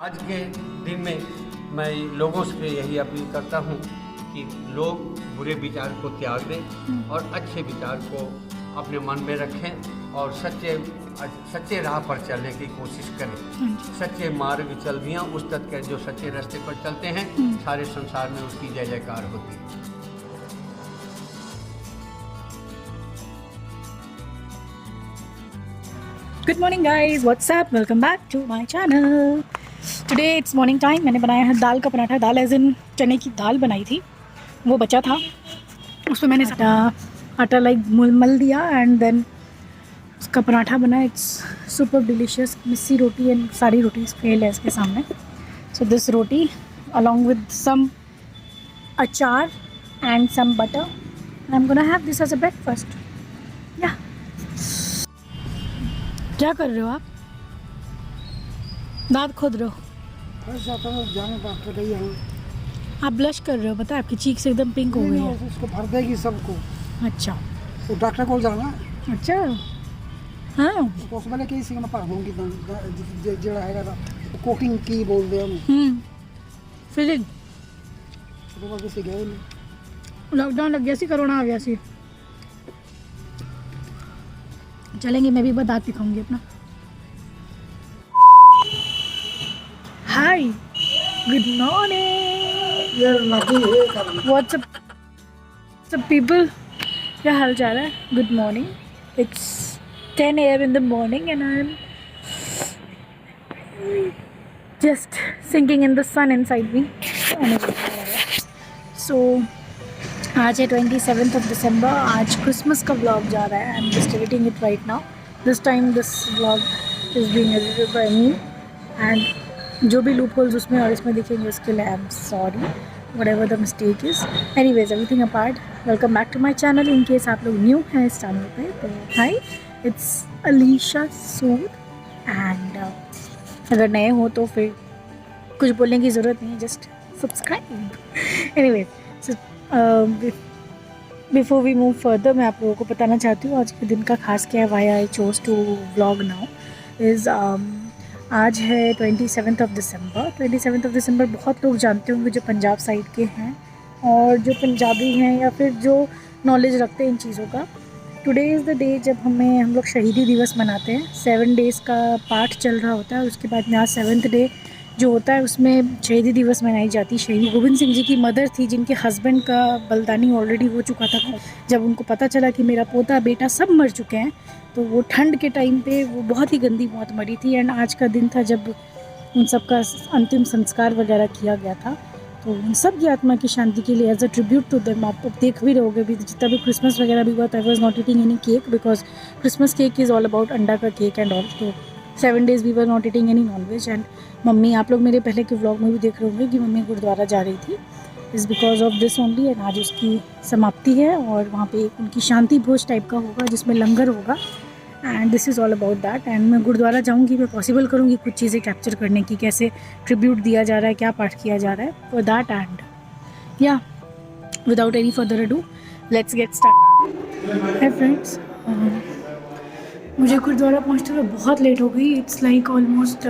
आज के दिन में मैं लोगों से यही अपील करता हूँ कि लोग बुरे विचार को त्याग दें और अच्छे विचार को अपने मन में रखें और सच्चे राह पर चलने की कोशिश करें। सच्चे मार्ग चल दिया उस तक के जो सच्चे रास्ते पर चलते हैं सारे संसार में उसकी जय जयकार होती है। Good morning guys, what's up? Welcome back to my channel. Today it's morning time. मैंने बनाया है दाल का पराठा। दाल एज इन चने की दाल बनाई थी, वो बचा था, उसमें मैंने आटा लाइक मल दिया एंड देन उसका पराठा बना। It's super delicious. Missi roti and सारी रोटी फेल है इसके सामने। So this roti along with some अचार and some butter. I'm gonna have this as a breakfast. Yeah. क्या कर रहे हो आप? दांत खोद रहे हो? आप ब्लश कर रहे हो, पता है आपकी चीक से एकदम पिंक हो गई है। उसको भर देगी सबको। अच्छा, तो डॉक्टर को जाना। अच्छा हाँ, तो उसमें लेके इसी में पढ़ दूंगी जेड़ा है कोटिंग की बोल दे हम फिलिंग। तो वो किसी गए नहीं, लॉकडाउन लग गया सी, कोरोना आ गया सी। चलेंगे, मैं भी एक बार दांत दिखाऊंगी अपना। हाय, गुड मॉर्निंग। ये नदी है। व्हाट्सअप पीपल, क्या हाल चाल है? Good morning. It's 10 AM in the morning and I'm just sinking in the sun inside me. So आज है 27th of December। आज क्रिसमस का व्लॉग जा रहा है। I am just editing it right now. This time this vlog is being edited by me and जो भी loop holes उसमें और इसमें दिखेंगे उसके लिए I am sorry, whatever the mistake is. Anyways, everything apart, welcome back to my channel. In case आप लोग न्यू हैं इस चैनल पे तो hi, it's Alisha Sood and अगर नए हो तो फिर कुछ बोलने की ज़रूरत नहीं है, just subscribe. Anyways, before we move further, मैं आप लोगों को बताना चाहती हूँ आज के दिन का खास क्या है। Why I chose to vlog now is आज है 27th of December। 27th of December बहुत लोग जानते होंगे जो पंजाब साइड के हैं और जो पंजाबी हैं या फिर जो नॉलेज रखते हैं इन चीज़ों का। टुडे इज़ द डे जब हम लोग शहीदी दिवस मनाते हैं। 7 days का पाठ चल रहा होता है, उसके बाद में आज 7th डे जो होता है उसमें शहीदी दिवस मनाई जाती है। शहीद गोविंद सिंह जी की मदर थी जिनके हस्बैंड का बलिदानी ऑलरेडी हो चुका था। जब उनको पता चला कि मेरा पोता बेटा सब मर चुके हैं तो वो ठंड के टाइम पे वो बहुत ही गंदी मौत मरी थी एंड आज का दिन था जब उन सब का अंतिम संस्कार वगैरह किया गया था। तो उन सब की आत्मा की शांति के लिए as a tribute to them, आप देख भी रहोगे भी जितना भी क्रिसमस वगैरह भी हुआ था, I was not eating any cake because Christmas cake is all about अंडा का केक एंड ऑल। तो 7 days we were not eating any non veg and mummy, आप लोग मेरे पहले के व्लॉग में भी देख रहे होंगे कि मम्मी गुरुद्वारा जा रही थी is because of this only. And आज उसकी समाप्ति है और वहाँ पे एक उनकी शांति भोज टाइप का होगा जिसमें लंगर होगा and this is all about that. And मैं गुरुद्वारा जाऊँगी, मैं पॉसिबल करूँगी कुछ चीज़ें कैप्चर करने की, कैसे ट्रिब्यूट दिया जा रहा है, क्या पाठ किया जा रहा है फॉर दैट। एंड या without any further ado let's get start. Hi friends, मुझे गुरुद्वारा पहुँचते हुए बहुत लेट हो गई। It's like almost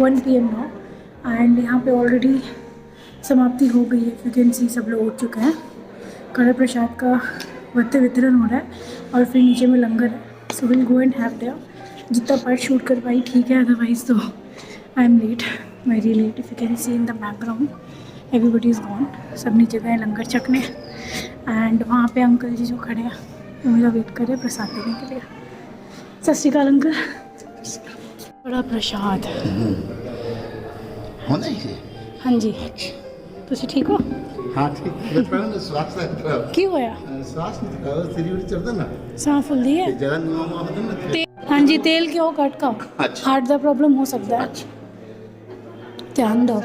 1 PM now and यहाँ पे ऑलरेडी समाप्ति हो गई है। यू कैन सी सब लोग उठ चुके हैं। कड़ा प्रसाद का वितरण हो रहा है और फिर नीचे में लंगर है। So will go and have there. जितना पार्ट शूट कर पाई ठीक है, अदरवाइज तो I am late, very late. If you can see in the background everybody is gone. सब नीचे गए लंगर छकने एंड वहाँ पे अंकल जी जो खड़े हैं वो मेरा वेट कर रहे हैं प्रसाद देने के लिए। सत श्री अकाल अंकल। बड़ा प्रसाद होना ही। हाँ जी, ਤੁਸੀਂ ਠੀਕ ਹੋ? हाँ ठीक मैं पहले श्वास ਕੀ ਹੋਇਆ? श्वास नहीं था तेरी उड़ी चढ़ता ना ਸਾਹ ਫੁੱਲਦੀ ਹੈ? जगह नुआ होता ना ਤੇ ਹਾਂਜੀ, ਤੇਲ ਘਿਓ ਘੱਟ ਖਾਓ, अच्छा। ਹਾਰਟ ਦਾ ਪ੍ਰੋਬਲਮ ਹੋ ਸਕਦਾ ਹੈ। ਧਿਆਨ ਦਿਓ।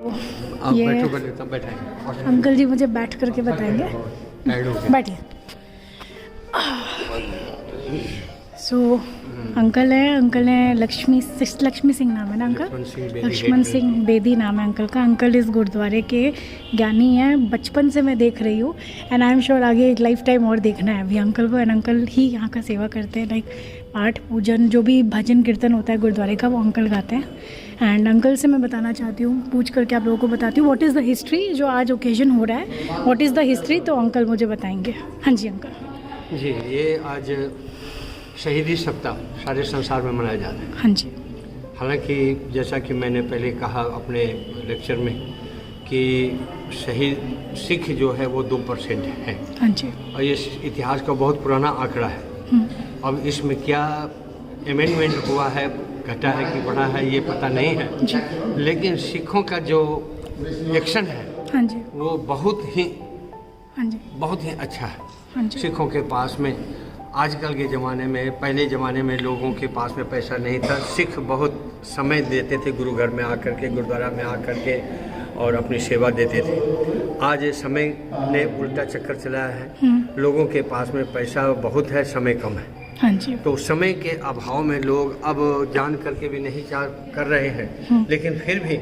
आप ये बैठो कर लेता बैठाएंगे अंकल जी मुझे बैठ करके बताएंगे। टाइड हो गया। बैठिए। सो अंकल है, अंकल है लक्ष्मी सिंह नाम है ना अंकल? लक्ष्मण सिंह बेदी लक्ष्मण हेड। सिंह बेदी नाम है अंकल का। अंकल इस गुरुद्वारे के ज्ञानी हैं, बचपन से मैं देख रही हूँ एंड आई एम श्योर आगे एक लाइफ टाइम और देखना है अभी अंकल को। एंड अंकल ही यहाँ का सेवा करते हैं, लाइक पाठ पूजन जो भी भजन कीर्तन होता है गुरुद्वारे का वो अंकल गाते हैं। एंड अंकल से मैं बताना चाहती हूँ, पूछ करके आप लोगों को बताती हूँ व्हाट इज़ द हिस्ट्री, जो आज ओकेजन हो रहा है व्हाट इज़ द हिस्ट्री, तो अंकल मुझे बताएंगे। हाँ जी अंकल। जी, ये आज शहीदी सप्ताह सारे संसार में मनाया जा रहा है। हाँ जी। हालांकि जैसा कि मैंने पहले कहा अपने लेक्चर में कि शहीद सिख जो है वो 2% है हाँ जी। और ये इतिहास का बहुत पुराना आंकड़ा है। अब इसमें क्या अमेंडमेंट हुआ है, घटा है कि बढ़ा है, ये पता नहीं है, लेकिन सिखों का जो एक्शन है हाँ जी। वो बहुत ही अच्छा है। हाँ जी। सिखों के पास में आजकल के ज़माने में, पहले ज़माने में लोगों के पास में पैसा नहीं था, सिख बहुत समय देते थे गुरु घर में आकर के, गुरुद्वारा में आकर के और अपनी सेवा देते थे। आज समय ने उल्टा चक्कर चलाया है, लोगों के पास में पैसा बहुत है, समय कम है। हाँ जी। तो समय के अभाव में लोग अब जान करके भी नहीं कर रहे हैं, लेकिन फिर भी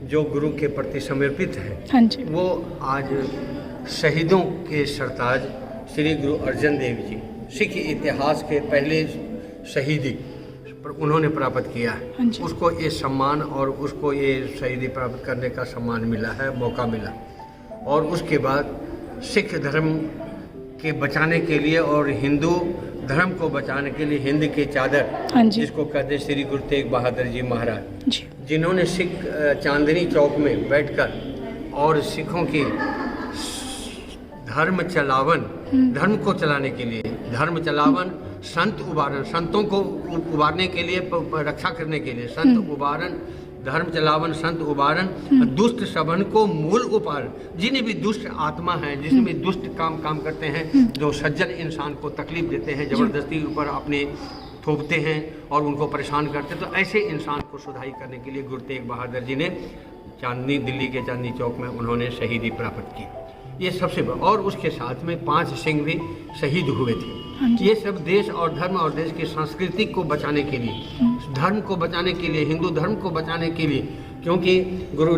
जो गुरु के प्रति समर्पित है हाँ जी। वो आज शहीदों के सरताज श्री गुरु अर्जन देव जी, सिख इतिहास के पहले शहीदी उन्होंने प्राप्त किया है। हाँ जी। उसको ये सम्मान और उसको ये शहीदी प्राप्त करने का सम्मान मिला है, मौका मिला। और उसके बाद सिख धर्म के बचाने के लिए और हिंदू धर्म को बचाने के लिए हिंद की चादर, हाँ जी। जिसको कहते हैं श्री गुरु तेग बहादुर जी महाराज जी। जिन्होंने सिख चांदनी चौक में बैठकर और सिखों की धर्म चलावन, धर्म को चलाने के लिए, धर्म चलावन, संत उबारन, संतों को उबारने के लिए, रक्षा करने के लिए, संत उबारन, धर्म चलावन, संत उबारन, दुष्ट सबन को मूल उपार। जिन्हें भी दुष्ट आत्मा है, जिसमें भी दुष्ट काम करते हैं, जो सज्जन इंसान को तकलीफ देते हैं, जबरदस्ती ऊपर अपने थोपते हैं और उनको परेशान करते हैं, तो ऐसे इंसान को सुधाई करने के लिए गुरु तेग बहादुर जी ने दिल्ली के चांदनी चौक में उन्होंने शहीदी प्राप्त की। ये सबसे और उसके साथ में 5 सिंह भी शहीद हुए थे। ये सब देश और धर्म और देश की संस्कृति को बचाने के लिए, धर्म को बचाने के लिए, हिंदू धर्म को बचाने के लिए, क्योंकि गुरु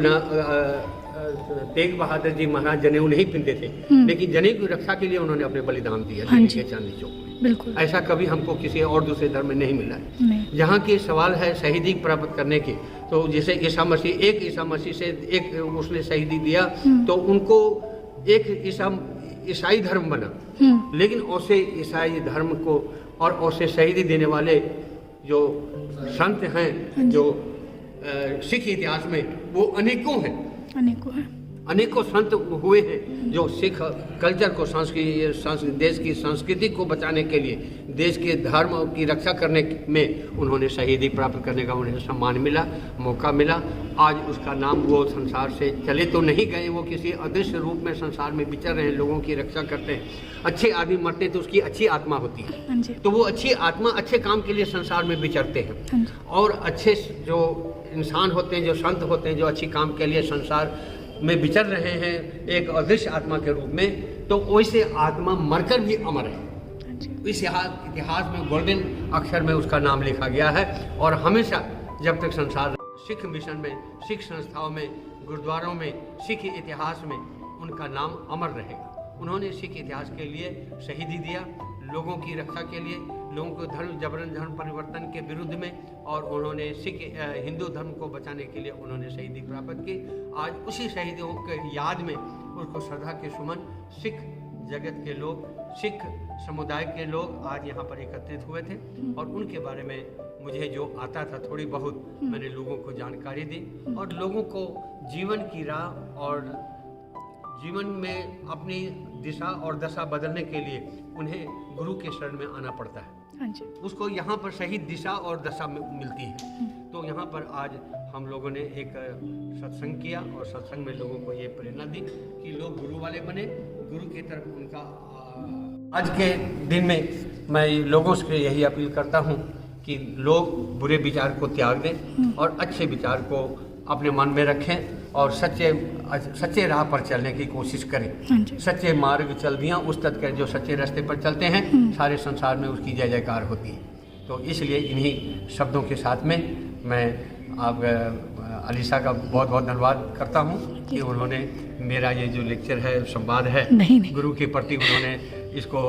तेग बहादुर जी महाराज जनेऊ नहीं पहनते थे, लेकिन जनेऊ की रक्षा के लिए उन्होंने अपने बलिदान दिया दिल्ली के चांदनी चौक में। बिल्कुल। ऐसा कभी हमको किसी और दूसरे धर्म में नहीं मिला है। जहाँ की सवाल है शहीदी प्राप्त करने की, तो जैसे ईसा मसीह से एक उसने शहीदी दिया, तो उनको एक ईसाई धर्म बना, लेकिन उसे ईसाई धर्म को और उसे शहीदी देने वाले जो संत हैं, जो सिख इतिहास में, वो अनेकों हैं, अनेकों संत हुए हैं जो सिख कल्चर को, देश की संस्कृति को बचाने के लिए, देश के धर्म की रक्षा करने में उन्होंने शहीदी प्राप्त करने का उन्हें सम्मान मिला, मौका मिला। आज उसका नाम, वो संसार से चले तो नहीं गए, वो किसी अदृश्य रूप में संसार में विचर रहे हैं, लोगों की रक्षा करते हैं। अच्छे आदमी मरते हैं तो उसकी अच्छी आत्मा होती है, तो वो अच्छी आत्मा अच्छे काम के लिए संसार में विचरते हैं, और अच्छे जो इंसान होते हैं, जो संत होते हैं, जो अच्छी काम के लिए संसार में विचर रहे हैं एक अदृश्य आत्मा के रूप में, तो वैसे आत्मा मरकर भी अमर है। इस इतिहास में गोल्डन अक्षर में उसका नाम लिखा गया है, और हमेशा जब तक संसार सिख मिशन में, सिख संस्थाओं में, गुरुद्वारों में, सिख इतिहास में उनका नाम अमर रहेगा। उन्होंने सिख इतिहास के लिए शहीदी दिया, लोगों की रक्षा के लिए, लोगों को जबरन धर्म परिवर्तन के विरुद्ध में, और उन्होंने हिंदू धर्म को बचाने के लिए उन्होंने शहीदी प्राप्त की। आज उसी शहीदों के याद में उसको श्रद्धा के सुमन सिख जगत के लोग, सिख समुदाय के लोग आज यहाँ पर एकत्रित हुए थे, और उनके बारे में मुझे जो आता था थोड़ी बहुत मैंने लोगों को जानकारी दी, और लोगों को जीवन की राह और जीवन में अपनी दिशा और दशा बदलने के लिए उन्हें गुरु के शरण में आना पड़ता है। उसको यहाँ पर सही दिशा और दशा मिलती है। तो यहाँ पर आज हम लोगों ने एक सत्संग किया, और सत्संग में लोगों को ये प्रेरणा दी कि लोग गुरु वाले बने, गुरु की तरफ उनका। आज के दिन में मैं लोगों से यही अपील करता हूँ कि लोग बुरे विचार को त्याग दें और अच्छे विचार को अपने मन में रखें और सच्चे राह पर चलने की कोशिश करें। सच्चे मार्ग चल दिया उस तक के जो सच्चे रास्ते पर चलते हैं सारे संसार में उसकी जय जयकार होती है। तो इसलिए इन्हीं शब्दों के साथ में मैं आप अलीशा का बहुत बहुत धन्यवाद करता हूँ कि उन्होंने मेरा ये जो लेक्चर है संवाद है गुरु के प्रति उन्होंने इसको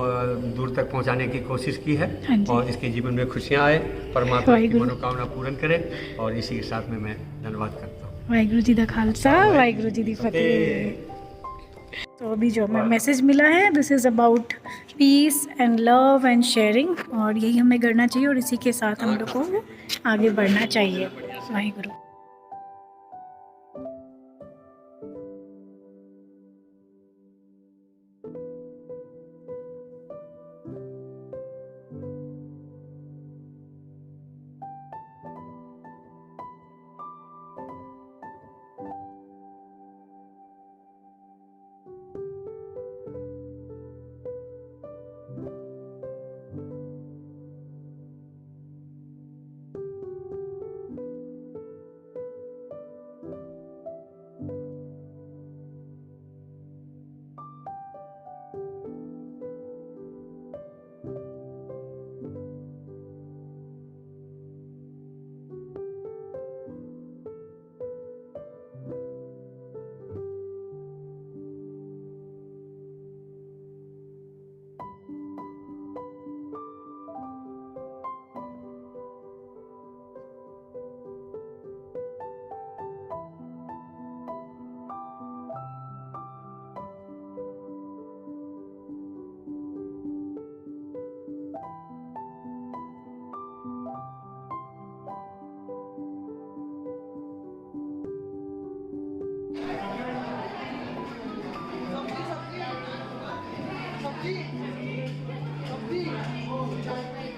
दूर तक पहुंचाने की कोशिश की है और इसके जीवन में खुशियां आए, परमात्मा की मनोकामना पूर्ण करे और इसी के साथ में मैं धन्यवाद करता हूँ। वाहिगुरु जी दा खालसा वाहिगुरु जी दी फतेह। तो अभी जो हमें मैसेज मिला है this is about piece and love and sharing और यही हमें करना चाहिए और इसी के साथ हम लोग को आगे बढ़ना चाहिए। वाहिगुरु।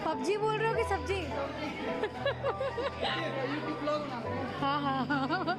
पबजी बोल रहे हो कि सब्जी? हाँ हाँ हाँ।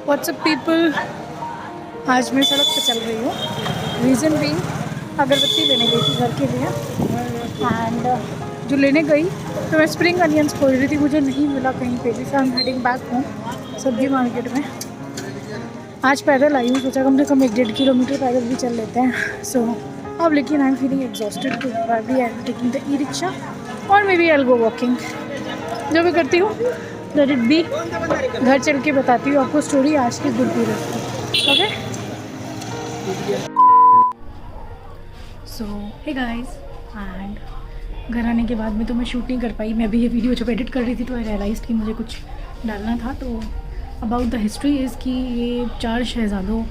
व्हाट्सअप पीपल, आज मैं सड़क पे चल रही हूँ। रीज़न भी अगरबत्ती लेने गई थी घर के लिए एंड जो लेने गई तो मैं स्प्रिंग अनियंस खोज रही थी, मुझे नहीं मिला कहीं पे भी। I am heading back home सब्जी मार्केट में। आज पैदल आई हूँ, सोचा कम से कम 1-1.5 किलोमीटर पैदल भी चल लेते हैं। सो अब लेकिन I am feeling exhausted to probably I am taking the e rickshaw और maybe I will go walking. जो भी करती हूँ लेट इट बी। घर चल के बताती हूँ आपको स्टोरी आज की गुरुपुरब की। Okay so hey guys, and घर आने के बाद में तो मैं शूट नहीं कर पाई। मैं अभी ये वीडियो जब एडिट कर रही थी तो आई रियलाइज़ कि मुझे कुछ डालना था। तो अबाउट द हिस्ट्री इज़ कि ये 4 शहज़ादों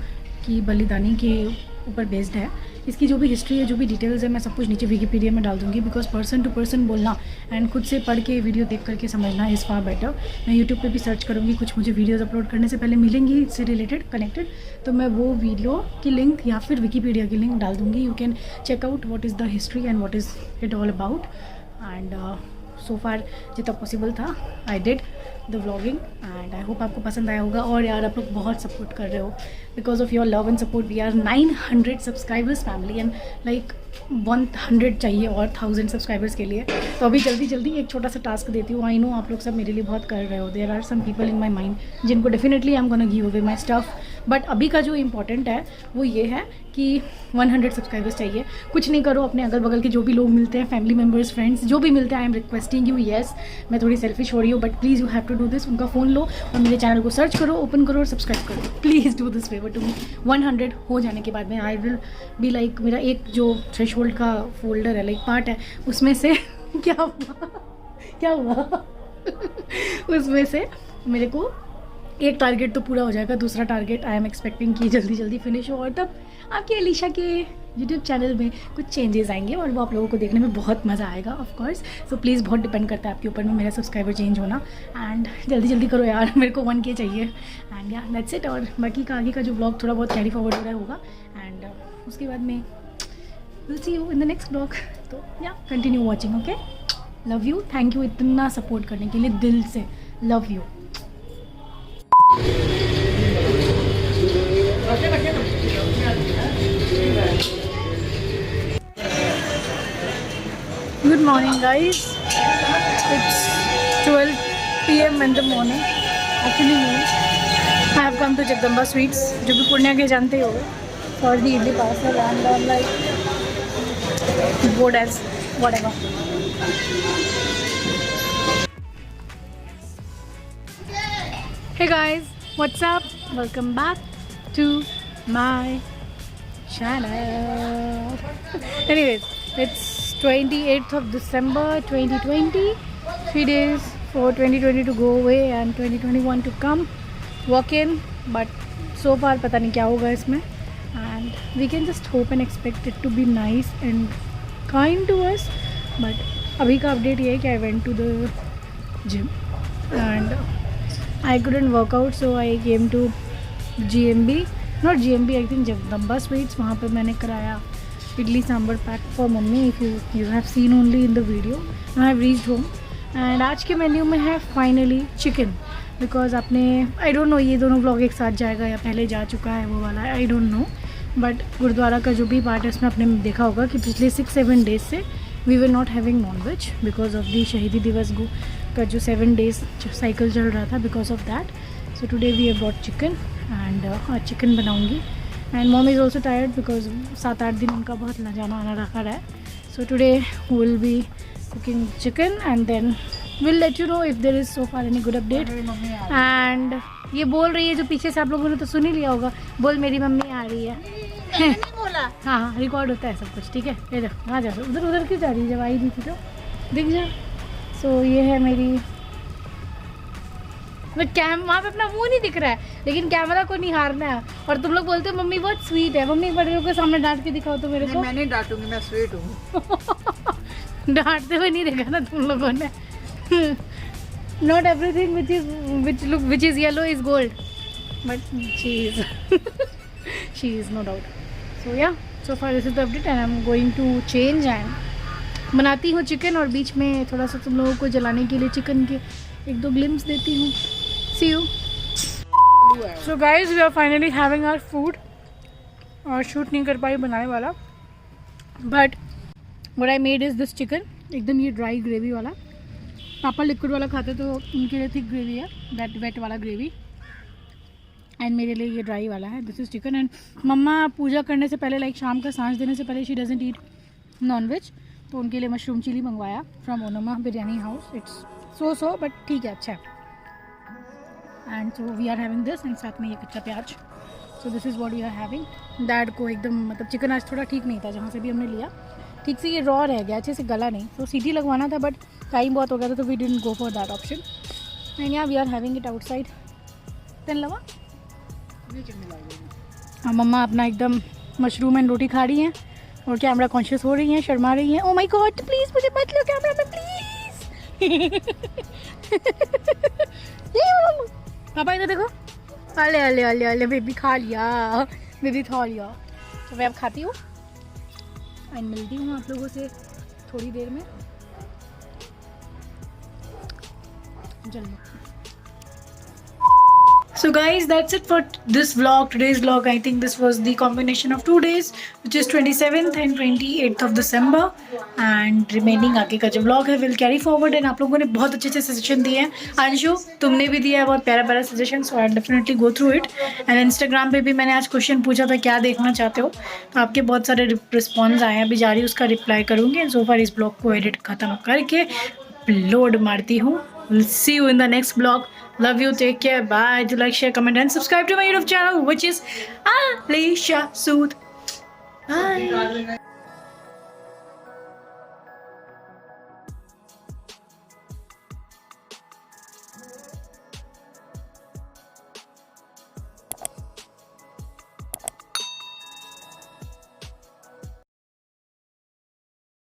की बलिदानी के ऊपर बेस्ड है। इसकी जो भी हिस्ट्री है, जो भी डिटेल्स है, मैं सब कुछ नीचे विकीपीडिया में डाल दूँगी बिकॉज पर्सन टू पर्सन बोलना एंड खुद से पढ़ के वीडियो देख करके समझना इज़ फार बेटर। मैं यूट्यूब पे भी सर्च करूँगी, कुछ मुझे वीडियोज़ अपलोड करने से पहले मिलेंगी इससे रिलेटेड कनेक्टेड, तो मैं वो वीडियो की लिंक या फिर विकीपीडिया की लिंक डाल दूँगी। You can check out what is the history and what is it all about. And so far जितना पॉसिबल था I did the vlogging and I hope आपको पसंद आया होगा। और यार आप लोग बहुत सपोर्ट कर रहे हो, because of your love and support we are 900 subscribers family and like 100 चाहिए और 1000 सब्सक्राइबर्स के लिए। तो अभी जल्दी जल्दी एक छोटा सा टास्क देती हूँ। आई नो आप लोग सब मेरे लिए बहुत कर रहे हो। There are some people in my mind जिनको definitely I am gonna give away my stuff, but अभी का जो इम्पोर्टेंट है वो ये है कि 100 सब्सक्राइबर्स चाहिए। कुछ नहीं करो, अपने अगल बगल के जो भी लोग मिलते हैं, फैमिली मेम्बर्स, फ्रेंड्स, जो भी मिलते हैं, I am requesting you. Yes मैं थोड़ी सेल्फिश हो रही हूँ but please you have to do this. उनका फ़ोन लो और मेरे चैनल को सर्च करो, ओपन करो और सब्सक्राइब करो। Please do this favour to me. 100 हो जाने के बाद में आई विल बी लाइक, मेरा एक जो थ्रेशोल्ड का फोल्डर है, लाइक पार्ट है, उसमें से क्या हुआ उसमें से मेरे को एक टारगेट तो पूरा हो जाएगा, दूसरा टारगेट आई एम एक्सपेक्टिंग कि जल्दी जल्दी फिनिश हो, और तब आपकी अलीशा के यूट्यूब चैनल में कुछ चेंजेस आएंगे और वो आप लोगों को देखने में बहुत मज़ा आएगा ऑफ कोर्स। सो प्लीज़, बहुत डिपेंड करता है आपके ऊपर में मेरा सब्सक्राइबर चेंज होना, एंड जल्दी जल्दी करो यार, मेरे को 1K चाहिए, एंड या दैट्स इट। और बाकी का आगे का जो ब्लॉग थोड़ा बहुत कैरी फॉरवर्ड हो रहा होगा, एंड उसके बाद में will see you in the next blog. तो या continue watching, okay, love you, thank you इतना सपोर्ट करने के लिए, दिल से love you. Good morning guys, it's 12 PM in the morning, actually noon. I have come to Jagdamba Sweets, जो भी पूर्णिया के जानते हो, for the idli parcel, and I'm like bored as whatever. Hey guys, what's up? Welcome back to my channel. Anyways, it's 28th of December 2020, 3 days for 2020 to go away and 2021 to come. Walk in, but so far पता नहीं क्या होगा इसमें, and we can just hope and expect it to be nice and kind to us. But अभी का update ये है कि I went to the gym and I couldn't work out, so I came to GMB, not GMB, I think Jagdamba Sweets. वहाँ पे मैंने कराया idli sambar pack for mummy, if you have seen only in the video. Now I have reached home and आज के menu में है finally chicken, because आपने आई don't no ये दोनों व्लॉग एक साथ जाएगा या पहले जा चुका है वो वाला, I don't know, but gurdwara का जो भी पार्ट है उसमें आपने देखा होगा कि पिछले 6-7 डेज से we were not having non veg because of the शहीदी दिवस का जो 7 डेज साइकिल चल रहा था, because of that. So today we have brought chicken and आज चिकन बनाऊंगी, and mom is also tired because 7-8 दिन उनका बहुत ना जाना आना रखा है। So today will be cooking chicken and then will let you know if there is so far any good update. And ये बोल रही है जो पीछे से आप लोगों ने तो सुन ही लिया होगा, बोल मेरी मम्मी आ रही है। नहीं बोला, हाँ रिकॉर्ड होता है सब कुछ, ठीक है। ये देखो आ जा, उधर उधर क्यों जा रही है, जब आई नहीं थी तो दिख जा। सो ये है मेरी, वहाँ पे अपना मुंह नहीं दिख रहा है लेकिन कैमरा को निहारना है, और तुम लोग बोलते हो मम्मी बहुत स्वीट है। मम्मी बड़े लोग के सामने डांट के दिखाओ तो मेरे को। मैं नहीं डांटूंगी, मैं स्वीट हूँ। डांटते हुए नहीं देखा ना तुम लोगों ने। Not everything which is yellow is gold, but she is no doubt. So yeah so far this is the update and I am going to change and बनाती हूँ चिकन, और बीच में थोड़ा सा तुम लोगों को जलाने के लिए चिकन के 1-2 ग्लिम्स देती हूँ। See you. So guys we are finally having our food, और शूट नहीं कर पाई बनाने वाला, but what I made is this chicken, एकदम ये ड्राई ग्रेवी वाला। पापा लिक्विड वाला खाते तो उनके लिए थिक ग्रेवी है, दैट वेट वाला ग्रेवी, एंड मेरे लिए ये ड्राई वाला है। This is chicken. एंड मम्मा पूजा करने से पहले, लाइक शाम का सांझ देने से पहले, she doesn't eat non veg, तो उनके लिए मशरूम चिली मंगवाया from Onma Biryani house. It's so but ठीक है, अच्छा है। And so we are having this, and साथ में ये कच्चा प्याज। So this is what we are having. Dad को एकदम मतलब चिकन आज थोड़ा ठीक नहीं था, जहाँ से भी हमने लिया ठीक से ये रॉ रह गया, अच्छे से गला नहीं, तो सीटी लगवाना था बट टाइम बहुत हो गया था, तो we didn't go for that option. And yeah we are having it outside. तेन लवा हाँ, मम्मा अपना एकदम मशरूम एंड रोटी खा रही हैं और कैमरा कॉन्शियस हो रही हैं, शर्मा रही हैं। ओ माय गॉड प्लीज़ मुझे मत लो कैमरा में प्लीज़। पापा इधर देखो, अले अले अले अले बेबी खा लिया, बेबी खा लिया। तो मैं अब खाती हूँ एंड मिलती हूँ आप लोगों से थोड़ी देर में। जल्दी। So guys, that's it for this vlog, today's vlog. I think this was the combination of 2 days, which is 27th and 28th of December, and remaining आगे का जो vlog है will carry forward। and आप लोगों ने बहुत अच्छे अच्छे सजेशन दिए हैं। अंशु तुमने भी दिया है बहुत प्यारा प्यारा suggestion, so I'll definitely go through it। and Instagram पे भी मैंने आज क्वेश्चन पूछा था क्या देखना चाहते हो, तो आपके बहुत सारे रिस्पॉन्स आए हैं, अभी जा रही उसका रिप्लाई करूँगी। एंड सो फार इस ब्लॉग को एडिट ख़त्म करके अपलोड मारती हूँ। We'll see you in the next vlog. Love you. Take care. Bye. Do like, share, comment, and subscribe to my YouTube channel, which is Alisha Sood. Bye.